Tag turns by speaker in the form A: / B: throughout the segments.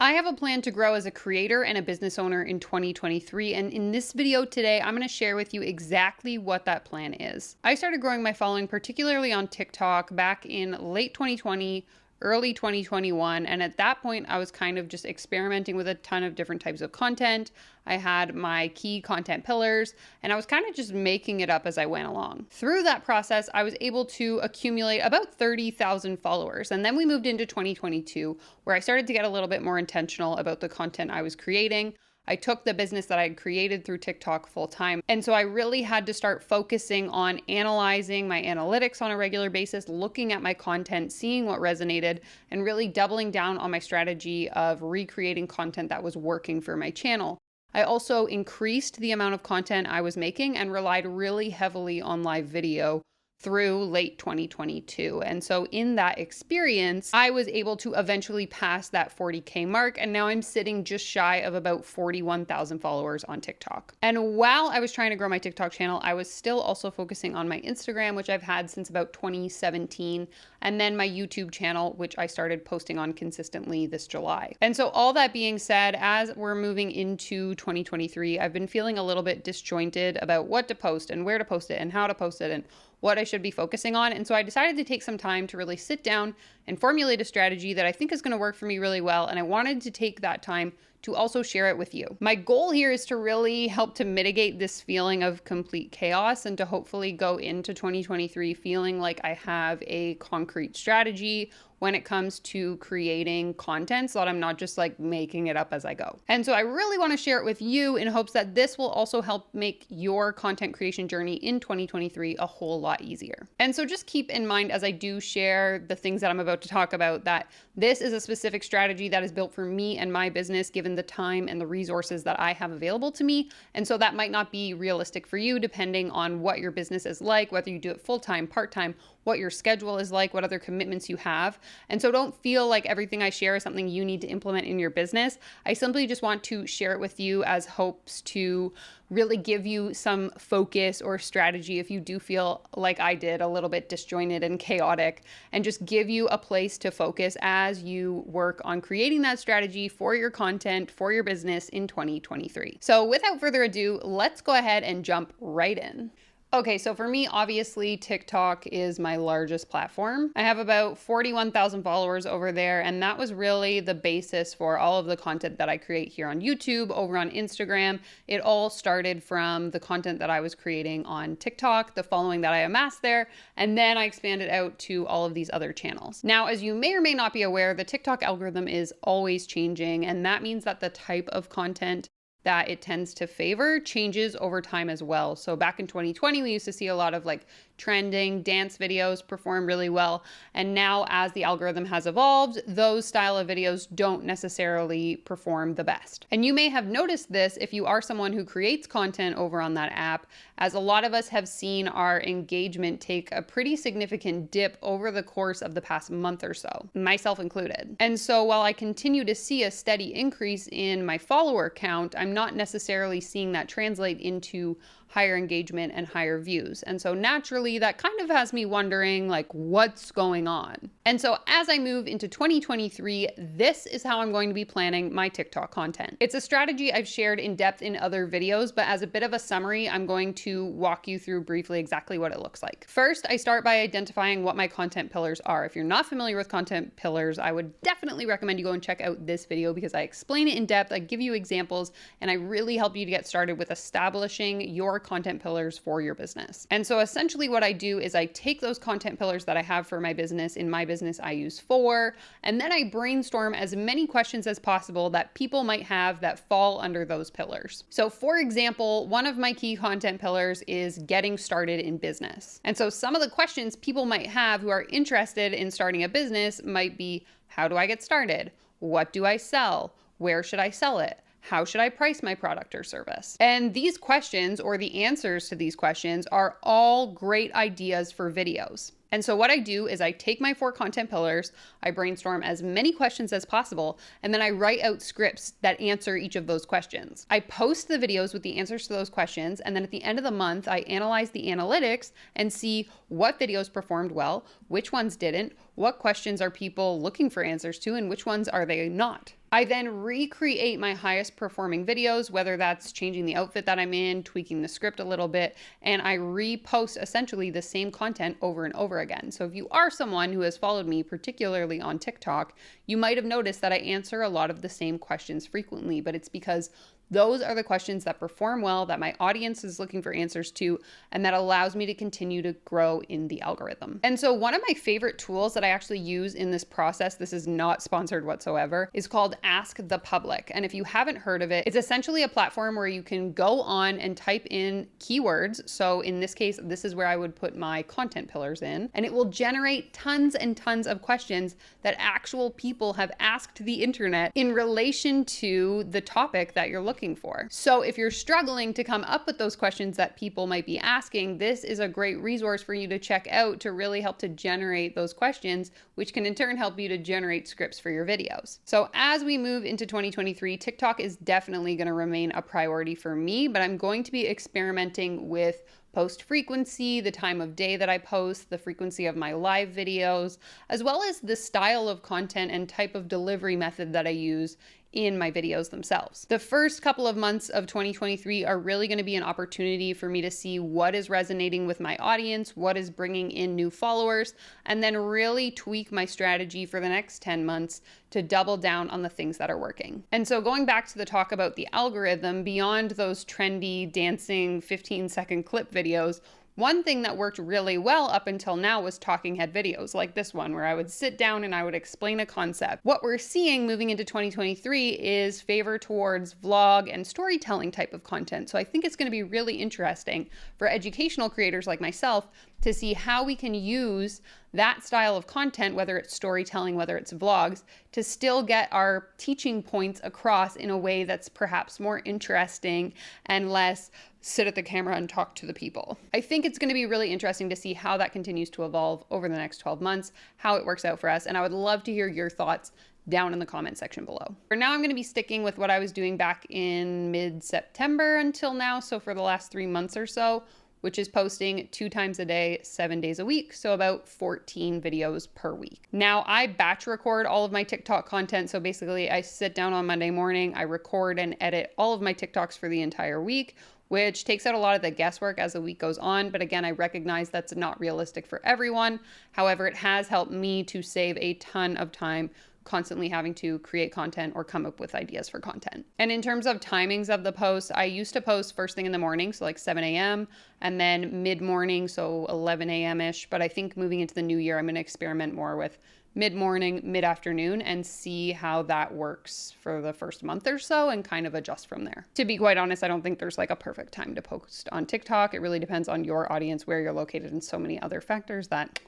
A: I have a plan to grow as a creator and a business owner in 2023, and in this video today, I'm going to share with you exactly what that plan is. I started growing my following particularly on TikTok back in late 2020, early 2021, and at that point I was kind of just experimenting with a ton of different types of content. I had my key content pillars and I was kind of just making it up as I went along. Through that process, I was able to accumulate about 30,000 followers, and then we moved into 2022 where I started to get a little bit more intentional about the content I was creating. I took the business that I had created through TikTok full time. And so I really had to start focusing on analyzing my analytics on a regular basis, looking at my content, seeing what resonated, and really doubling down on my strategy of recreating content that was working for my channel. I also increased the amount of content I was making and relied really heavily on live video through late 2022. And so in that experience, I was able to eventually pass that 40K mark. And now I'm sitting just shy of about 41,000 followers on TikTok. And while I was trying to grow my TikTok channel, I was still also focusing on my Instagram, which I've had since about 2017. And then my YouTube channel, which I started posting on consistently this July. And so all that being said, as we're moving into 2023, I've been feeling a little bit disjointed about what to post and where to post it and how to post it and what I should be focusing on. And so I decided to take some time to really sit down and formulate a strategy that I think is going to work for me really well. And I wanted to take that time to also share it with you. My goal here is to really help to mitigate this feeling of complete chaos and to hopefully go into 2023 feeling like I have a concrete strategy when it comes to creating content so that I'm not just like making it up as I go. And so I really want to share it with you in hopes that this will also help make your content creation journey in 2023 a whole lot easier. And so just keep in mind as I do share the things that I'm about to talk about that this is a specific strategy that is built for me and my business given the time and the resources that I have available to me. And so that might not be realistic for you depending on what your business is like, whether you do it full-time, part-time, what your schedule is like, what other commitments you have. And so don't feel like everything I share is something you need to implement in your business. I simply just want to share it with you as hopes to really give you some focus or strategy if you do feel like I did, a little bit disjointed and chaotic, and just give you a place to focus as you work on creating that strategy for your content, for your business in 2023. So without further ado, let's go ahead and jump right in. Okay, so for me, obviously, TikTok is my largest platform. I have about 41,000 followers over there, and that was really the basis for all of the content that I create here on YouTube, over on Instagram. It all started from the content that I was creating on TikTok, the following that I amassed there, and then I expanded out to all of these other channels. Now, as you may or may not be aware, the TikTok algorithm is always changing, and that means that the type of content that it tends to favor changes over time as well. So back in 2020, we used to see a lot of like trending dance videos perform really well. And now as the algorithm has evolved, those style of videos don't necessarily perform the best. And you may have noticed this if you are someone who creates content over on that app, as a lot of us have seen our engagement take a pretty significant dip over the course of the past month or so, myself included. And so while I continue to see a steady increase in my follower count, I'm not necessarily seeing that translate into higher engagement and higher views. And so naturally that kind of has me wondering like what's going on. And so as I move into 2023, this is how I'm going to be planning my TikTok content. It's a strategy I've shared in depth in other videos, but as a bit of a summary, I'm going to walk you through briefly exactly what it looks like. First, I start by identifying what my content pillars are. If you're not familiar with content pillars, I would definitely recommend you go and check out this video because I explain it in depth, I give you examples, and I really help you to get started with establishing your content pillars for your business. And so essentially what I do is I take those content pillars that I have for my business. In my business, I use 4, and then I brainstorm as many questions as possible that people might have that fall under those pillars. So for example, one of my key content pillars is getting started in business. And so some of the questions people might have who are interested in starting a business might be, how do I get started? What do I sell? Where should I sell it? How should I price my product or service? And these questions, or the answers to these questions, are all great ideas for videos. And so what I do is I take my 4 content pillars, I brainstorm as many questions as possible, and then I write out scripts that answer each of those questions. I post the videos with the answers to those questions, and then at the end of the month, I analyze the analytics and see what videos performed well, which ones didn't, what questions are people looking for answers to, and which ones are they not. I then recreate my highest performing videos, whether that's changing the outfit that I'm in, tweaking the script a little bit, and I repost essentially the same content over and over again. So if you are someone who has followed me, particularly on TikTok, you might have noticed that I answer a lot of the same questions frequently, but it's because those are the questions that perform well, that my audience is looking for answers to, and that allows me to continue to grow in the algorithm. And so one of my favorite tools that I actually use in this process, this is not sponsored whatsoever, is called Ask the Public. And if you haven't heard of it, it's essentially a platform where you can go on and type in keywords. So in this case, this is where I would put my content pillars in, and it will generate tons and tons of questions that actual people have asked the internet in relation to the topic that you're looking for. So if you're struggling to come up with those questions that people might be asking, this is a great resource for you to check out to really help to generate those questions, which can in turn help you to generate scripts for your videos. So as we move into 2023, TikTok is definitely going to remain a priority for me, but I'm going to be experimenting with post frequency, the time of day that I post, the frequency of my live videos, as well as the style of content and type of delivery method that I use in my videos themselves. The first couple of months of 2023 are really going to be an opportunity for me to see what is resonating with my audience, what is bringing in new followers, and then really tweak my strategy for the next 10 months to double down on the things that are working. And so going back to the talk about the algorithm, beyond those trendy dancing 15-second clip videos, one thing that worked really well up until now was talking head videos like this one, where I would sit down and I would explain a concept. What we're seeing moving into 2023 is favor towards vlog and storytelling type of content. So I think it's going to be really interesting for educational creators like myself to see how we can use that style of content, whether it's storytelling, whether it's vlogs, to still get our teaching points across in a way that's perhaps more interesting and less sit at the camera and talk to the people. I think it's going to be really interesting to see how that continues to evolve over the next 12 months, how it works out for us, and I would love to hear your thoughts down in the comment section below. For now, I'm going to be sticking with what I was doing back in mid-September until now, so for the last 3 months or so, which is posting 2 times a day, 7 days a week, so about 14 videos per week. Now, I batch record all of my TikTok content, so basically I sit down on Monday morning, I record and edit all of my TikToks for the entire week, which takes out a lot of the guesswork as the week goes on. But again, I recognize that's not realistic for everyone. However, it has helped me to save a ton of time constantly having to create content or come up with ideas for content. And in terms of timings of the posts, I used to post first thing in the morning, so like 7 a.m., and then mid-morning, so 11 a.m.-ish. But I think moving into the new year, I'm going to experiment more with mid-morning, mid-afternoon, and see how that works for the first month or so and kind of adjust from there. To be quite honest, I don't think there's like a perfect time to post on TikTok. It really depends on your audience, where you're located, and so many other factors that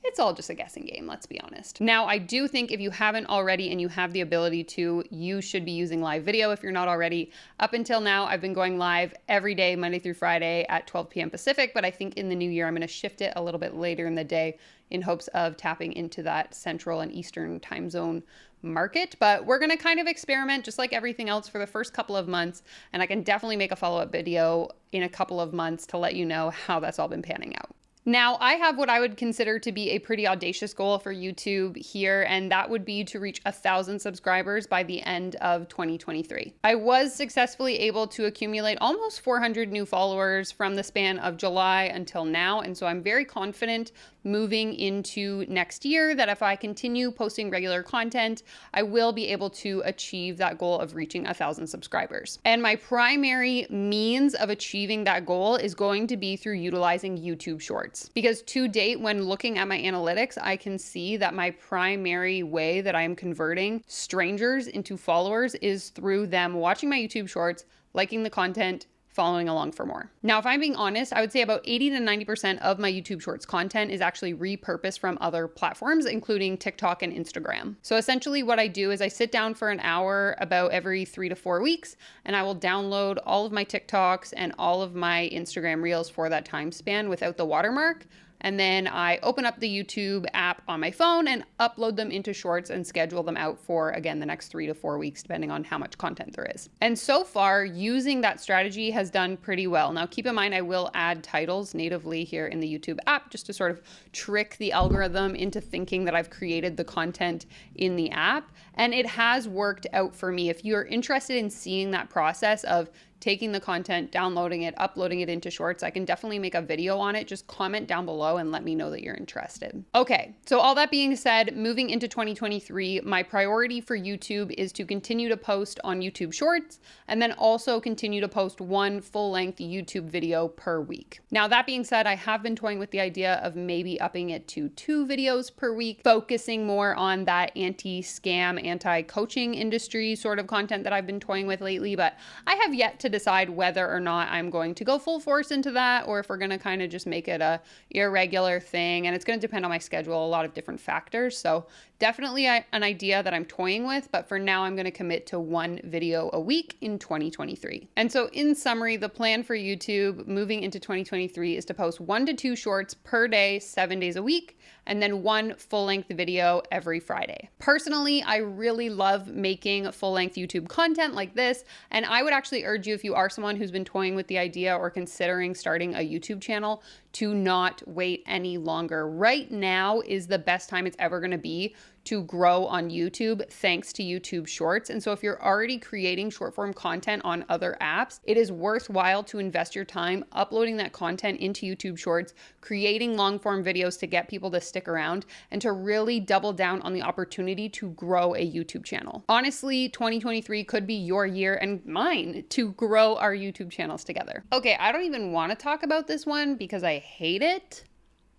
A: it's all just a guessing game, let's be honest. Now, I do think if you haven't already and you have the ability to, you should be using live video if you're not already. Up until now, I've been going live every day, Monday through Friday at 12 p.m. Pacific, but I think in the new year, I'm going to shift it a little bit later in the day in hopes of tapping into that Central and Eastern time zone market. But we're going to kind of experiment just like everything else for the first couple of months. And I can definitely make a follow-up video in a couple of months to let you know how that's all been panning out. Now, I have what I would consider to be a pretty audacious goal for YouTube here, and that would be to reach 1,000 subscribers by the end of 2023. I was successfully able to accumulate almost 400 new followers from the span of July until now, and so I'm very confident moving into next year that if I continue posting regular content, I will be able to achieve that goal of reaching 1,000 subscribers. And my primary means of achieving that goal is going to be through utilizing YouTube Shorts. Because to date, when looking at my analytics, I can see that my primary way that I am converting strangers into followers is through them watching my YouTube Shorts, liking the content, following along for more. Now, if I'm being honest, I would say about 80 to 90% of my YouTube Shorts content is actually repurposed from other platforms, including TikTok and Instagram. So essentially what I do is I sit down for an hour about every 3 to 4 weeks, and I will download all of my TikToks and all of my Instagram Reels for that time span without the watermark. And then I open up the YouTube app on my phone and upload them into Shorts and schedule them out for, again, the next 3 to 4 weeks, depending on how much content there is. And so far, using that strategy has done pretty well. Now, keep in mind, I will add titles natively here in the YouTube app just to sort of trick the algorithm into thinking that I've created the content in the app. And it has worked out for me. If you're interested in seeing that process of taking the content, downloading it, uploading it into Shorts, I can definitely make a video on it. Just comment down below and let me know that you're interested. Okay, so all that being said, moving into 2023, my priority for YouTube is to continue to post on YouTube Shorts and then also continue to post one full-length YouTube video per week. Now, that being said, I have been toying with the idea of maybe upping it to 2 videos per week, focusing more on that anti-scam, anti-coaching industry sort of content that I've been toying with lately, but I have yet to decide whether or not I'm going to go full force into that or if we're going to kind of just make it a irregular thing. And it's going to depend on my schedule, a lot of different factors. So definitely an idea that I'm toying with, but for now I'm going to commit to 1 video a week in 2023. And so in summary, the plan for YouTube moving into 2023 is to post 1 to 2 shorts per day, 7 days a week, and then 1 full-length video every Friday. Personally, I really love making full-length YouTube content like this, and I would actually urge you, if you are someone who's been toying with the idea or considering starting a YouTube channel, to not wait any longer. Right now is the best time it's ever going to be to grow on YouTube thanks to YouTube Shorts. And so if you're already creating short form content on other apps, it is worthwhile to invest your time uploading that content into YouTube Shorts, creating long form videos to get people to stick around and to really double down on the opportunity to grow a YouTube channel. Honestly, 2023 could be your year and mine to grow our YouTube channels together. Okay, I don't even want to talk about this one because I hate it.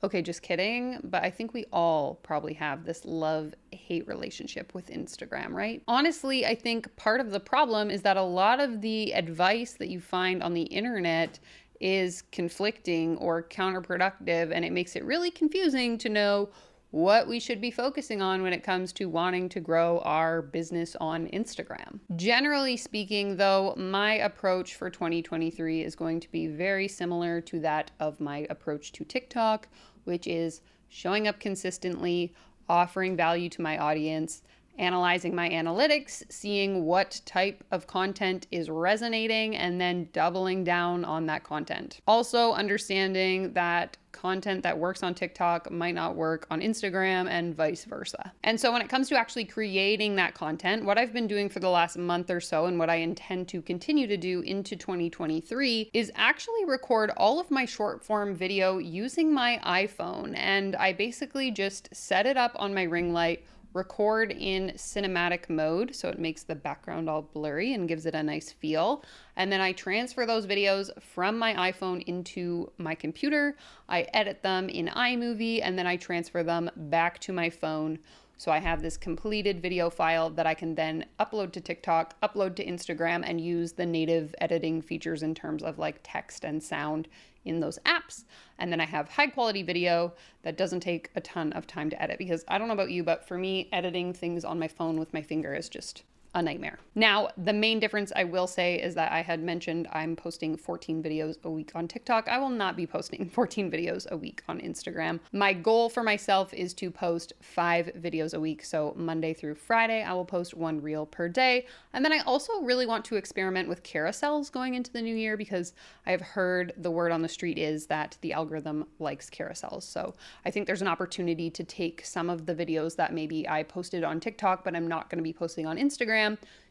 A: Okay, just kidding. But I think we all probably have this love-hate relationship with Instagram, right? Honestly, I think part of the problem is that a lot of the advice that you find on the internet is conflicting or counterproductive, and it makes it really confusing to know what we should be focusing on when it comes to wanting to grow our business on Instagram. Generally speaking, though, my approach for 2023 is going to be very similar to that of my approach to TikTok, which is showing up consistently, offering value to my audience, analyzing my analytics, seeing what type of content is resonating, and then doubling down on that content. Also understanding that content that works on TikTok might not work on Instagram and vice versa. And so when it comes to actually creating that content, what I've been doing for the last month or so and what I intend to continue to do into 2023 is actually record all of my short form video using my iPhone. And I basically just set it up on my ring light, record in cinematic mode, so it makes the background all blurry and gives it a nice feel. And then I transfer those videos from my iPhone into my computer. I edit them in iMovie, and then I transfer them back to my phone. So I have this completed video file that I can then upload to TikTok, upload to Instagram, and use the native editing features in terms of like text and sound in those apps. And then I have high quality video that doesn't take a ton of time to edit, because I don't know about you, but for me, editing things on my phone with my finger is just a nightmare. Now, the main difference I will say is that I had mentioned I'm posting 14 videos a week on TikTok. I will not be posting 14 videos a week on Instagram. My goal for myself is to post 5 videos a week. So Monday through Friday, I will post 1 reel per day. And then I also really want to experiment with carousels going into the new year, because I've heard the word on the street is that the algorithm likes carousels. So I think there's an opportunity to take some of the videos that maybe I posted on TikTok, but I'm not going to be posting on Instagram,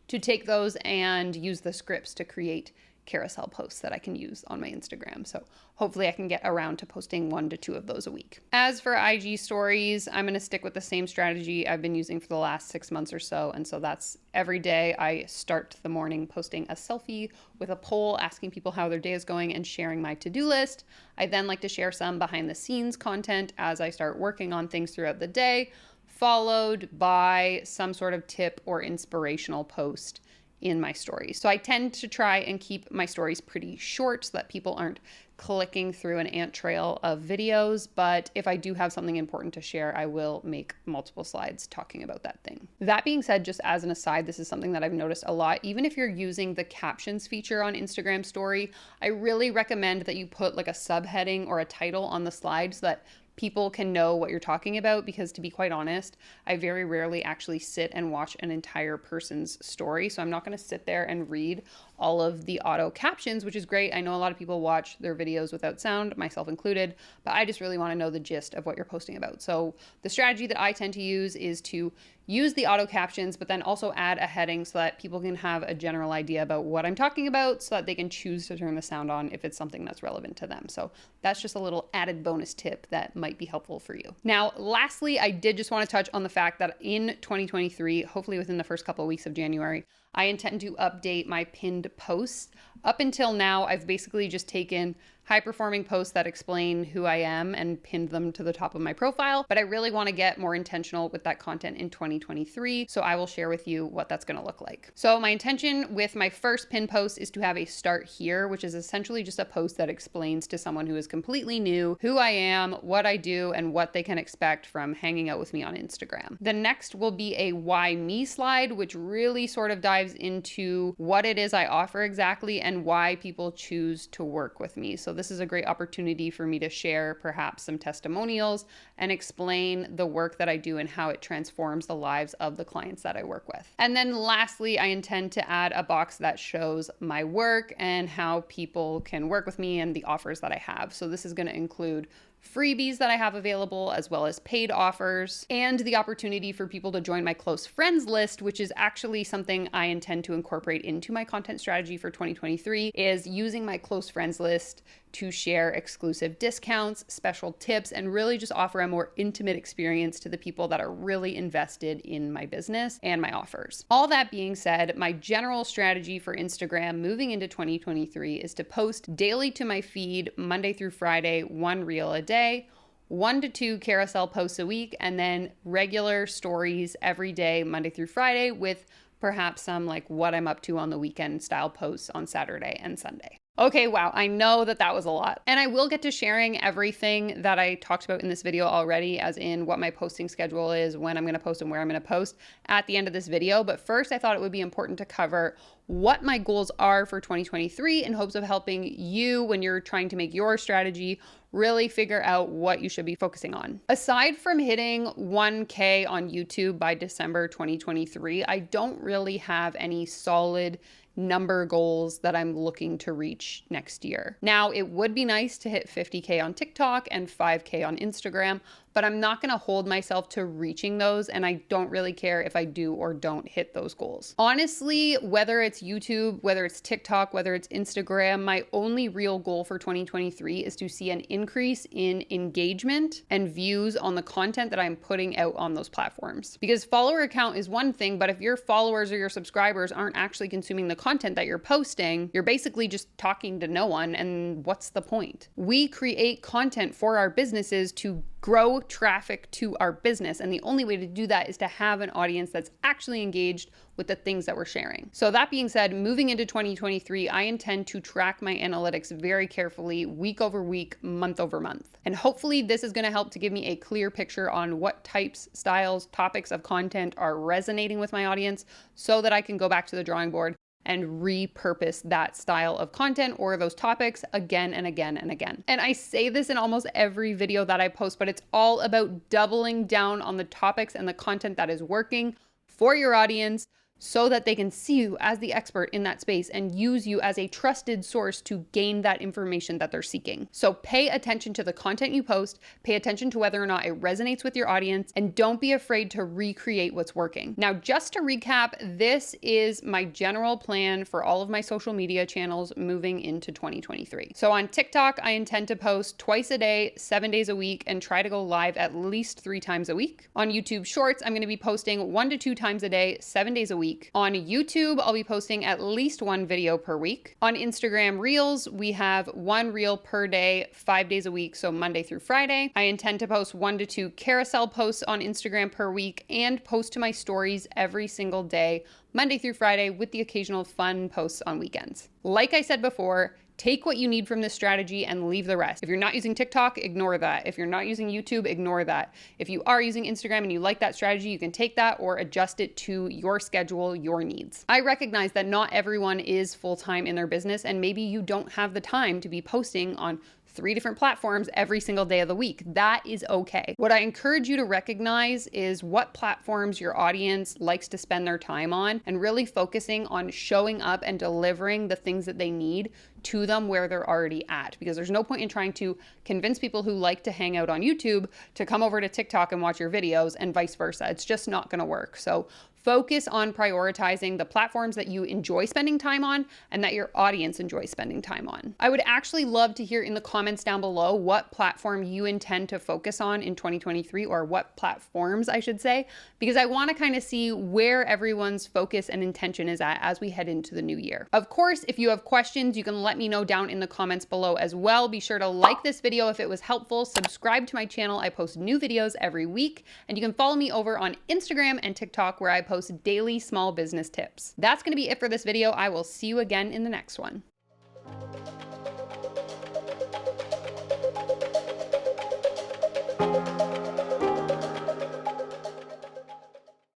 A: to take those and use the scripts to create carousel posts that I can use on my Instagram. So hopefully I can get around to posting 1 to 2 of those a week. As for IG stories, I'm going to stick with the same strategy I've been using for the last 6 months or so. And so that's every day I start the morning posting a selfie with a poll asking people how their day is going and sharing my to-do list. I then like to share some behind the scenes content as I start working on things throughout the day, followed by some sort of tip or inspirational post in my stories. So I tend to try and keep my stories pretty short so that people aren't clicking through an ant trail of videos. But if I do have something important to share, I will make multiple slides talking about that thing. That being said, just as an aside, this is something that I've noticed a lot. Even if you're using the captions feature on Instagram story, I really recommend that you put like a subheading or a title on the slide so that people can know what you're talking about, because to be quite honest, I very rarely actually sit and watch an entire person's story. So I'm not going to sit there and read all of the auto captions, which is great. I know a lot of people watch their videos without sound, myself included, but I just really want to know the gist of what you're posting about. So the strategy that I tend to use is to use the auto captions, but then also add a heading so that people can have a general idea about what I'm talking about so that they can choose to turn the sound on if it's something that's relevant to them. So that's just a little added bonus tip that might be helpful for you. Now, lastly, I did just want to touch on the fact that in 2023, hopefully within the first couple of weeks of January, I intend to update my pinned posts. Up until now, I've basically just taken high-performing posts that explain who I am and pinned them to the top of my profile, but I really want to get more intentional with that content in 2023, so I will share with you what that's going to look like. So my intention with my first pin post is to have a start here, which is essentially just a post that explains to someone who is completely new who I am, what I do, and what they can expect from hanging out with me on Instagram. The next will be a why me slide, which really sort of dives into what it is I offer exactly and why people choose to work with me. So this is a great opportunity for me to share perhaps some testimonials and explain the work that I do and how it transforms the lives of the clients that I work with. And then lastly, I intend to add a box that shows my work and how people can work with me and the offers that I have. So this is going to include freebies that I have available, as well as paid offers, and the opportunity for people to join my close friends list, which is actually something I intend to incorporate into my content strategy for 2023, is using my close friends list to share exclusive discounts, special tips, and really just offer a more intimate experience to the people that are really invested in my business and my offers. All that being said, my general strategy for Instagram moving into 2023 is to post daily to my feed Monday through Friday, 1 reel a day, 1 to 2 carousel posts a week, and then regular stories every day, Monday through Friday, with perhaps some like what I'm up to on the weekend style posts on Saturday and Sunday. Okay, wow, I know that was a lot. And I will get to sharing everything that I talked about in this video already, as in what my posting schedule is, when I'm going to post and where I'm going to post at the end of this video. But first, I thought it would be important to cover what my goals are for 2023 in hopes of helping you when you're trying to make your strategy really figure out what you should be focusing on. Aside from hitting 1K on YouTube by December 2023, I don't really have any solid number goals that I'm looking to reach next year. Now, it would be nice to hit 50K on TikTok and 5K on Instagram, but I'm not going to hold myself to reaching those, and I don't really care if I do or don't hit those goals. Honestly, whether it's YouTube, whether it's TikTok, whether it's Instagram, my only real goal for 2023 is to see an increase in engagement and views on the content that I'm putting out on those platforms. Because follower count is one thing, but if your followers or your subscribers aren't actually consuming the content that you're posting, you're basically just talking to no one, and what's the point? We create content for our businesses to grow traffic to our business. And the only way to do that is to have an audience that's actually engaged with the things that we're sharing. So that being said, moving into 2023, I intend to track my analytics very carefully, week over week, month over month. And hopefully this is going to help to give me a clear picture on what types, styles, topics of content are resonating with my audience so that I can go back to the drawing board and repurpose that style of content or those topics again and again and again. And I say this in almost every video that I post, but it's all about doubling down on the topics and the content that is working for your audience so that they can see you as the expert in that space and use you as a trusted source to gain that information that they're seeking. So pay attention to the content you post, pay attention to whether or not it resonates with your audience, and don't be afraid to recreate what's working. Now, just to recap, this is my general plan for all of my social media channels moving into 2023. So on TikTok, I intend to post twice a day, 7 days a week, and try to go live at least 3 times a week. On YouTube Shorts, I'm going to be posting 1 to 2 times a day, 7 days a week. On YouTube, I'll be posting at least 1 video per week. On Instagram Reels, we have 1 reel per day, 5 days a week, so Monday through Friday. I intend to post 1 to 2 carousel posts on Instagram per week and post to my stories every single day, Monday through Friday, with the occasional fun posts on weekends. Like I said before, take what you need from this strategy and leave the rest. If you're not using TikTok, ignore that. If you're not using YouTube, ignore that. If you are using Instagram and you like that strategy, you can take that or adjust it to your schedule, your needs. I recognize that not everyone is full-time in their business, and maybe you don't have the time to be posting on 3 different platforms every single day of the week. That is okay. What I encourage you to recognize is what platforms your audience likes to spend their time on, and really focusing on showing up and delivering the things that they need to them where they're already at. Because there's no point in trying to convince people who like to hang out on YouTube to come over to TikTok and watch your videos, and vice versa. It's just not going to work. So focus on prioritizing the platforms that you enjoy spending time on and that your audience enjoys spending time on. I would actually love to hear in the comments down below what platform you intend to focus on in 2023, or what platforms I should say, because I want to kind of see where everyone's focus and intention is at as we head into the new year. Of course, if you have questions, you can let me know down in the comments below as well. Be sure to like this video if it was helpful, subscribe to my channel. I post new videos every week, and you can follow me over on Instagram and TikTok where I post daily small business tips. That's going to be it for this video. I will see you again in the next one.